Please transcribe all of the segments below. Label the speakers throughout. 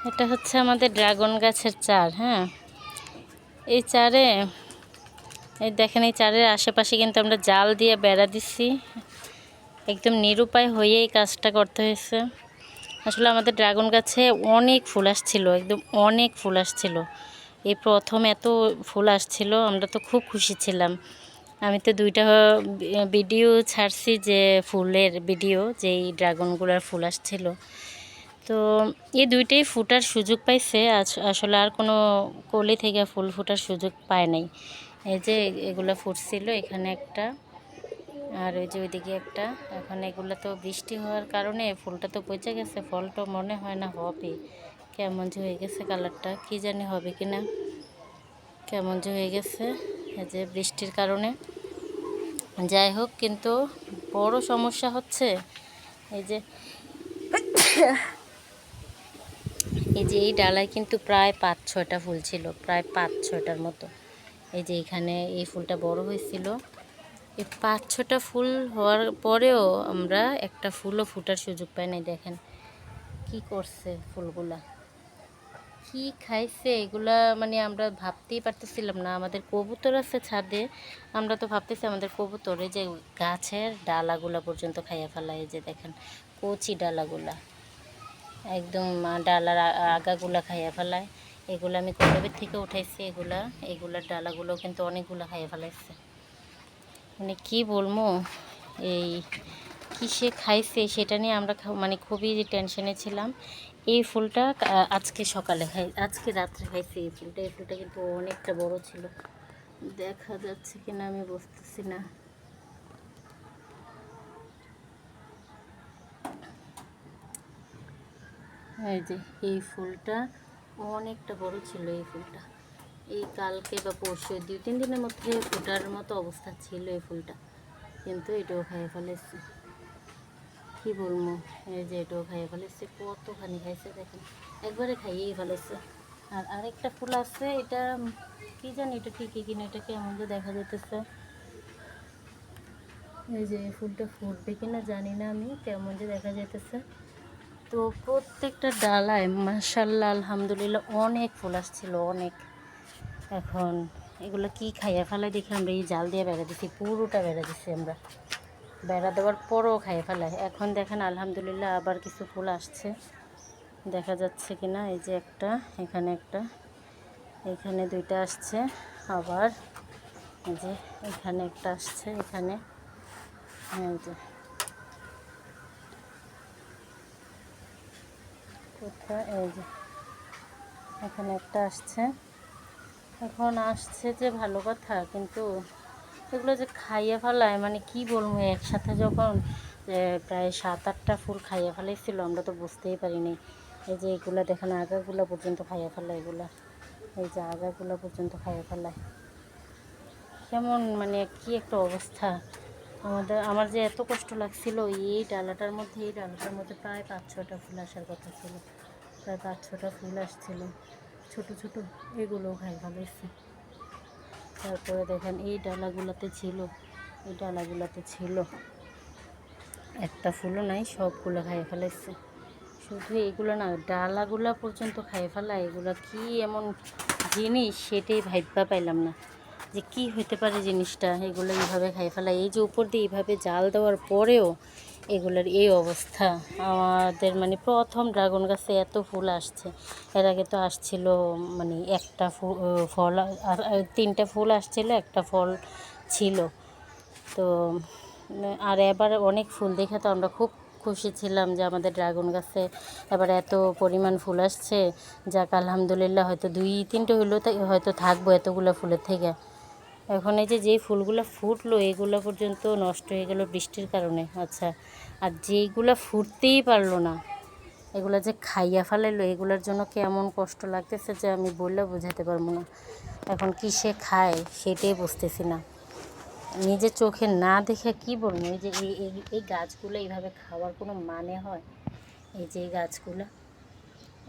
Speaker 1: এটা হচ্ছে আমাদের ড্রাগন গাছের চার। হ্যাঁ, এই চারে এই দেখেন, এই চারের আশেপাশে কিন্তু আমরা জাল দিয়ে বেড়া দিচ্ছি। একদম নিরুপায় হয়ে এই কাজটা করতে হয়েছে। আসলে আমাদের ড্রাগন গাছে অনেক ফুল আসছিল, একদম অনেক ফুল আসছিল। এই প্রথম এত ফুল আসছিল, আমরা তো খুব খুশি ছিলাম। আমি তো 2টা ভিডিও ছাড়ছি, যে ফুলের ভিডিও, যেই ড্রাগনগুলোর ফুল আসছিল। তো এই 2টাই ফুটার সুযোগ পাইছে। আসলে আর কোনো কলি থেকে ফুল ফুটার সুযোগ পায় নাই। এই যে এগুলো ফুটছিল, এখানে একটা, আর ওই যে ওইদিকে একটা। এখন এগুলো তো বৃষ্টি হওয়ার কারণে ফুলটা তো পচে গেছে, ফলটা মনে হয় না হবে। কেমন যে হয়ে গেছে কালারটা, কি জানি হবে কি না, কেমন যে হয়ে গেছে এই যে বৃষ্টির কারণে। যাই হোক, কিন্তু বড় সমস্যা হচ্ছে এই যে এই ডালায় কিন্তু প্রায় 5-6টা ফুল ছিল, প্রায় 5-6টার মতো। এই যে এখানে এই ফুলটা বড় হয়েছিল। এই 5-6টা ফুল হওয়ার পরেও আমরা একটা ফুলও ফুটার সুযোগ পাই নাই। দেখেন কি করছে ফুলগুলা, কি খাইছে এগুলা, মানে আমরা ভাবতেই পারতেছিলাম না। আমাদের কবুতর আছে ছাদে, আমরা তো ভাবতেছি আমাদের কবুতরে যে গাছের ডালাগুলা পর্যন্ত খাইয়া ফেলায়। এই যে দেখেন কচি ডালাগুলা, একদম ডালার আগাগুলা খাইয়া ফেলায়। এগুলো আমি কলবের থেকে উঠাইছি, এগুলার ডালাগুলো কিন্তু অনেকগুলো খাইয়া ফেলাইছে। মানে কি বলবো, এই কিসে খাইছে সেটা নিয়ে আমরা মানে খুবই টেনশনে ছিলাম। এই ফুলটা আজকে সকালে আজকে রাত্রে খাইছি এই ফুলটা কিন্তু অনেকটা বড় ছিল। দেখা যাচ্ছে কিনা আমি বুঝতেছি না। এই যে এই ফুলটা অনেকটা বড় ছিল। এই ফুলটা এই কালকে বা পরশু 2-3 দিনের মধ্যে ফোটার মতো অবস্থা ছিল এই ফুলটা, কিন্তু এটাও খাইয়ে ফেলেছে। কি বলবো, এই যে এটাও খাইয়ে ফেলেছে, কতখানি খাইছে দেখেন, একবারে খাইয়েই ফেলেছে। আর আরেকটা ফুল আছে, এটা কি জানি, এটা ঠিকই কিনা, এটা কেমন যে দেখা যেতেছে। এই যে এই ফুলটা ফুটবে কিনা জানি না আমি, কেমন যে দেখা যেতেছে। তো প্রত্যেকটা ডালায় মাশাআল্লাহ আলহামদুলিল্লাহ অনেক ফুল আসছিল, অনেক। এখন এগুলো কি খাইয়া ফেলায় দেখে আমরা এই জাল দিয়ে বেড়া দিছি, পুরোটা বেড়া দিছি আমরা। বেড়া দেওয়ার পরও খাইয়ে ফেলায়। এখন দেখেন আলহামদুলিল্লাহ আবার কিছু ফুল আসছে, দেখা যাচ্ছে কিনা। এই যে একটা, এখানে একটা, এখানে 2টা আসছে, আবার এই যে এখানে একটা আসছে, এখানে এই যে কোথায়, এই যে এখানে একটা আসছে। এখন আসছে যে ভালো কথা, কিন্তু এগুলো যে খাইয়ে ফেলায়, মানে কি বলবো, একসাথে যখন প্রায় 7-8টা ফুল খাইয়ে ফেলাইছিল, আমরা তো বুঝতেই পারিনি। এই যে এগুলো দেখেন আগাগুলো পর্যন্ত খাইয়ে ফেলায়, এগুলা এই যে আগাগুলো পর্যন্ত খাইয়ে ফেলায়। কেমন মানে কি একটা অবস্থা। আমার যে এত কষ্ট লাগছিল, এই ডালাটার মধ্যে প্রায় 5-6টা ফুল আসার কথা ছিল, প্রায় 5-6টা ফুল আসছিল, ছোট ছোট, এগুলোও খাই ফেলাইছে। তারপরে দেখেন এই ডালাগুলোতে ছিল একটা ফুলও নাই, সবগুলো খাইয়ে ফেলাইছে। শুধু এগুলো না, ডালাগুলা পর্যন্ত খাইয়ে ফেলা। এগুলো কি এমন জিনিস সেটাই ভাববা পাইলাম না, যে কি হতে পারে জিনিসটা। এগুলো এইভাবে খাইয়ে ফেলা, এই যে উপর দিয়ে এইভাবে জাল দেওয়ার পরেও এগুলোর এই অবস্থা। আমাদের মানে প্রথম ড্রাগন গাছে এত ফুল আসছে, এর আগে তো আসছিল মানে একটা ফল, 3টা ফুল আসছিল, একটা ফল ছিল। তো আর এবার অনেক ফুল দেখে তো আমরা খুব খুশি ছিলাম, যে আমাদের ড্রাগন গাছে এবার এত পরিমাণ ফুল আসছে। যাক আলহামদুলিল্লাহ, হয়তো 2-3টে হইলেও হয়তো থাকবো এতগুলো ফুলের থেকে। এখন এই যে যেই ফুলগুলো ফুটলো, এগুলো পর্যন্ত নষ্ট হয়ে গেল বৃষ্টির কারণে। আচ্ছা, আর যেইগুলো ফুটতেই পারলো না, এগুলো যে খাইয়া ফেলাইলো, এগুলোর জন্য কেমন কষ্ট লাগতেছে যে আমি বললে বোঝাতে পারবো না। এখন কি সে খায় সেটাই বুঝতেছি না, নিজের চোখে না দেখে কি বলবো। এই যে এই গাছগুলো এইভাবে খাওয়ার কোনো মানে হয়? এই যে এই গাছগুলো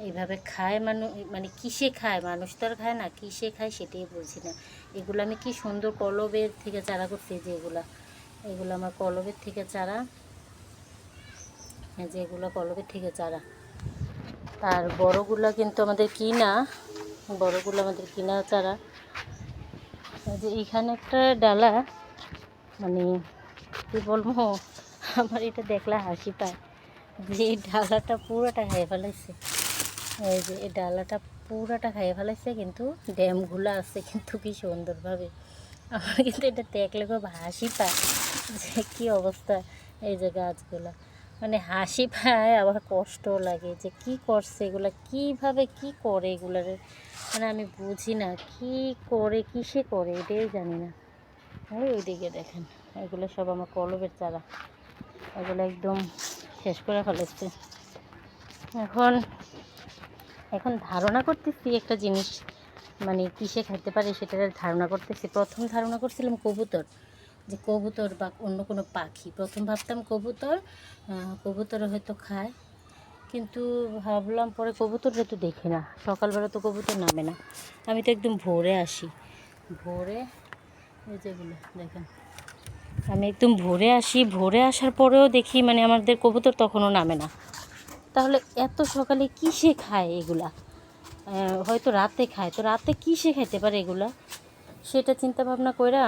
Speaker 1: এইভাবে খায় মানুষ, মানে কিসে খায়? মানুষ তো আর খায় না, কিসে খায় সেটাই বলছি না। এগুলো আমি কি সুন্দর কলবের থেকে চারা করছি, যে এগুলো আমার কলবের থেকে চারা, এই যে এগুলো কলবের থেকে চারা। আর বড়গুলো কিন্তু আমাদের কিনা, বড়গুলো আমাদের কিনা চারা। যে এখানে একটা ডালা, মানে কী বলবো, আমার এটা দেখলে হাসি পায় যে এই ডালাটা পুরোটা খাইয়ে ফেলাইছে। এই যে এই ডালাটা পুরোটা খাইয়ে ফেলাইছে, কিন্তু ড্যামগুলো আছে কিন্তু কি সুন্দরভাবে। আমার কিন্তু এটা দেখলে খুব হাসি পায় যে কী অবস্থা। এই যে গাছগুলো, মানে হাসি পায় আবার কষ্টও লাগে যে কি করছে এগুলা, কীভাবে কি করে এগুলার, মানে আমি বুঝি না কি করে, কিসে করে এটাই জানি না। ওইদিকে দেখেন, এগুলো সব আমার কলমের চারা, এগুলো একদম শেষ করে ফেলেছে। এখন এখন ধারণা করতেছি একটা জিনিস, মানে কিসে খাইতে পারে সেটার ধারণা করতেছি। প্রথম ধারণা করছিলাম কবুতর, যে কবুতর বা অন্য কোনো পাখি। প্রথম ভাবতাম কবুতর, কবুতর হয়তো খায়, কিন্তু ভাবলাম পরে কবুতরটা তো দেখি না, সকালবেলা তো কবুতর নামে না। আমি তো একদম ভোরে আসি, ভোরে এই যেগুলো দেখেন, আমি একদম ভোরে আসি, ভোরে আসার পরেও দেখি মানে আমাদের কবুতর তখনও নামে না। তাহলে এত সকালে কিসে খায় এগুলা? হয়তো রাতে খায়, তো রাতে কিসে খাইতে পারে এগুলা, সেটা চিন্তা ভাবনা কইরা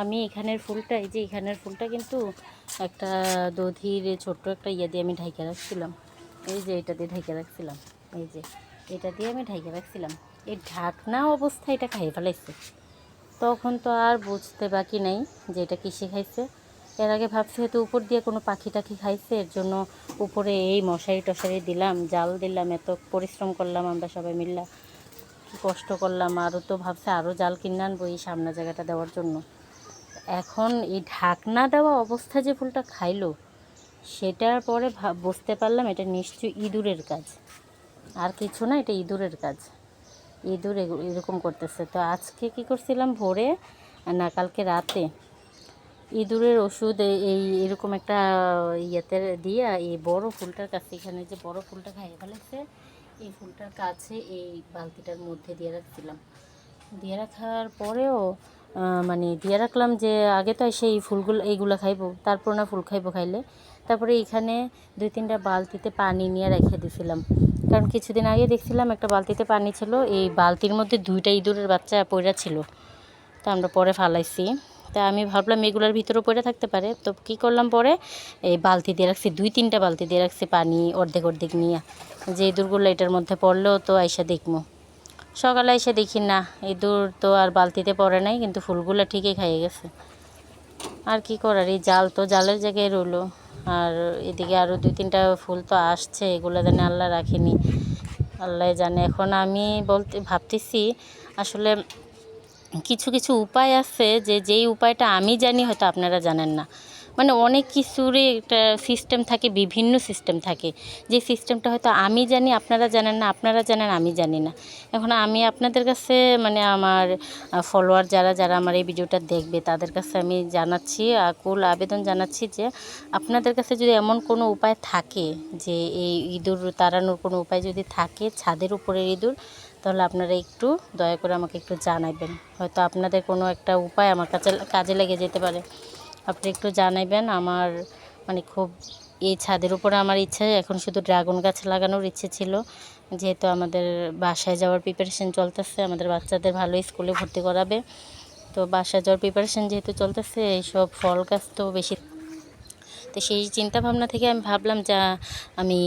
Speaker 1: আমি এখানের ফুলটা, এই যে এখানের ফুলটা কিন্তু একটা দধির ছোট্ট একটা ইয়ে দিয়ে আমি ঢাইকা রাখছিলাম। এই যে এটা দিয়ে ঢাইকা রাখছিলাম, এই যে এটা দিয়ে আমি ঢাইকা রাখছিলাম। এই ঢাকনা অবস্থায় এটা খাইয়ে ফেলাইছে। তখন তো আর বুঝতে বাকি নাই যে এটা কিসে খাইছে। এর আগে ভাবছি হয়তো উপর দিয়ে কোনো পাখি টাখি খাইছে, এর জন্য উপরে এই মশারি টশারি দিলাম, জাল দিলাম, এত পরিশ্রম করলাম আমরা সবাই মিললা, কি কষ্ট করলাম। আরও তো ভাবছি আরও জাল কিনে আনবো এই সামনে জায়গাটা দেওয়ার জন্য। এখন এই ঢাকনা দেওয়া অবস্থায় যে ফুলটা খাইলো, সেটার পরে বুঝতে পারলাম এটা নিশ্চয়ই ইঁদুরের কাজ, আর কিছু না, এটা ইঁদুরের কাজ। ইঁদুর এরকম করতেছে। তো আজকে কি করছিলাম, ভোরে না কালকে রাতে ইঁদুরের ওষুধ এই এরকম একটা ইয়েতে দিয়ে এই বড় ফুলটার কাছে, এখানে যে বড় ফুলটা খাইয়ে ফেলেছে, এই ফুলটার কাছে এই বালতিটার মধ্যে দিয়ে রাখছিলাম। দিয়ে রাখার পরেও মানে দিয়ে রাখলাম যে আগে তো এসে এই ফুলগুলো এইগুলো খাইবো, তারপর না ফুল খাইবো, খাইলে তারপরে এইখানে 2-3টা বালতিতে পানি নিয়ে রেখে দিয়েছিলাম। কারণ কিছুদিন আগে দেখছিলাম একটা বালতিতে পানি ছিল, এই বালতির মধ্যে 2টা ইঁদুরের বাচ্চা পড়া ছিল। তা আমরা পরে ফালাইছি। তা আমি ভাবলাম এগুলোর ভিতরেও পড়ে থাকতে পারে। তো কী করলাম, পরে এই বালতি দিয়ে রাখছি, 2-3টা বালতি দিয়ে রাখছি পানি অর্ধেক অর্ধেক নিয়ে, যে ইঁদুরগুলো এটার মধ্যে পড়লেও তো আইসা দেখবো। সকালে এসে দেখি না, ইঁদুর তো আর বালতিতে পড়ে নাই, কিন্তু ফুলগুলো ঠিকই খাইয়ে গেছে। আর কি করার, এই জাল তো জালের জায়গায় রইলো। আর এদিকে আরও 2-3টা ফুল তো আসছে, এগুলো জানে আল্লাহ রাখেনি, আল্লাহ জানে। এখন আমি ভাবতেছি আসলে কিছু কিছু উপায় আছে, যেই উপায়টা আমি জানি হয়তো আপনারা জানেন না। মানে অনেক কিছুরই একটা সিস্টেম থাকে, বিভিন্ন সিস্টেম থাকে, যে সিস্টেমটা হয়তো আমি জানি আপনারা জানেন না, আপনারা জানেন আমি জানি না। এখন আমি আপনাদের কাছে, মানে আমার ফলোয়ার যারা যারা আমার এই ভিডিওটা দেখবে তাদের কাছে আমি জানাচ্ছি, আকুল আবেদন জানাচ্ছি যে আপনাদের কাছে যদি এমন কোনো উপায় থাকে, যে এই ইঁদুর তাড়ানোর কোনো উপায় যদি থাকে, ছাদের উপরের ইঁদুর, তাহলে আপনারা একটু দয়া করে আমাকে একটু জানাবেন। হয়তো আপনাদের কোনো একটা উপায় আমার কাছে কাজে লেগে যেতে পারে, আপনি একটু জানাবেন। আমার মানে খুব এই ছাদের উপরে আমার ইচ্ছা, এখন শুধু ড্রাগন গাছ লাগানোর ইচ্ছে ছিল, যেহেতু আমাদের বাসায় যাওয়ার প্রিপারেশন চলতেছে, আমাদের বাচ্চাদের ভালো স্কুলে ভর্তি করাবে, তো বাসায় যাওয়ার প্রিপারেশন যেহেতু চলতেছে, এইসব ফল গাছ তো বেশি, তো সেই চিন্তা ভাবনা থেকে আমি ভাবলাম যে আমি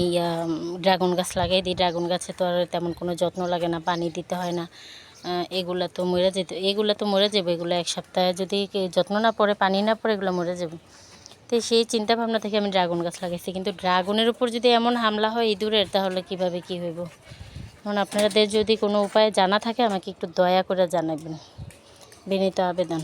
Speaker 1: ড্রাগন গাছ লাগাই দিই। ড্রাগন গাছে তো আর তেমন কোনো যত্ন লাগে না, পানি দিতে হয় না, এগুলো তো মরে যাবে, এগুলো 1 সপ্তাহে যদি যত্ন না পড়ে, পানি না পড়ে, এগুলো মরে যাবে। তো সেই চিন্তা ভাবনা থেকে আমি ড্রাগন গাছ লাগাইছি। কিন্তু ড্রাগনের উপর যদি এমন হামলা হয় ইঁদুরের, তাহলে কিভাবে কি হইব। এখন আপনাদের যদি কোনো উপায় জানা থাকে আমাকে একটু দয়া করে জানাবেন, বিনীত আবেদন।